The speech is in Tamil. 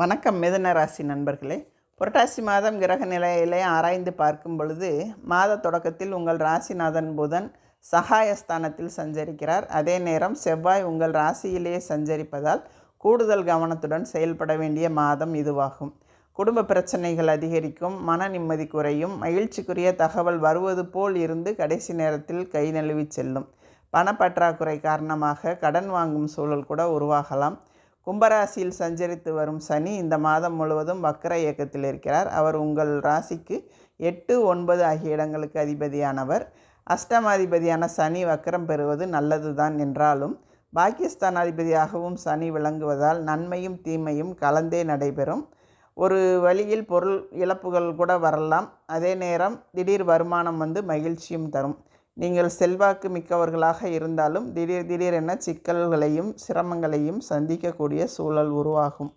வணக்கம் மிதுன ராசி நண்பர்களே. புரட்டாசி மாதம் கிரக நிலையிலே ஆராய்ந்து பார்க்கும் பொழுது மாத தொடக்கத்தில் உங்கள் ராசிநாதன் புதன் சகாயஸ்தானத்தில் சஞ்சரிக்கிறார். அதே நேரம் செவ்வாய் உங்கள் ராசியிலேயே சஞ்சரிப்பதால் கூடுதல் கவனத்துடன் செயல்பட வேண்டிய மாதம் இதுவாகும். குடும்ப பிரச்சனைகள் அதிகரிக்கும், மன நிம்மதி குறையும், மகிழ்ச்சிக்குரிய தகவல் வருவது போல் இருந்து கடைசி நேரத்தில் கை நழுவி செல்லும். பணப்பற்றாக்குறை காரணமாக கடன் வாங்கும் சூழல் கூட உருவாகலாம். கும்பராசியில் சஞ்சரித்து வரும் சனி இந்த மாதம் முழுவதும் வக்கர இயக்கத்தில் இருக்கிறார். அவர் உங்கள் ராசிக்கு 8, 9 ஆகிய இடங்களுக்கு அதிபதியானவர். அஷ்டமாதிபதியான சனி வக்கரம் பெறுவது நல்லதுதான் என்றாலும் பாக்கியஸ்தானாதிபதியாகவும் சனி விளங்குவதால் நன்மையும் தீமையும் கலந்தே நடைபெறும். ஒரு வழியில் பொருள் இழப்புகள் கூட வரலாம். அதே நேரம் திடீர் வருமானம் மகிழ்ச்சியும் தரும். நீங்கள் செல்வாக்கு மிக்கவர்களாக இருந்தாலும் திடீரென சிக்கல்களையும் சிரமங்களையும் சந்திக்கக்கூடிய சூழல் உருவாகும்.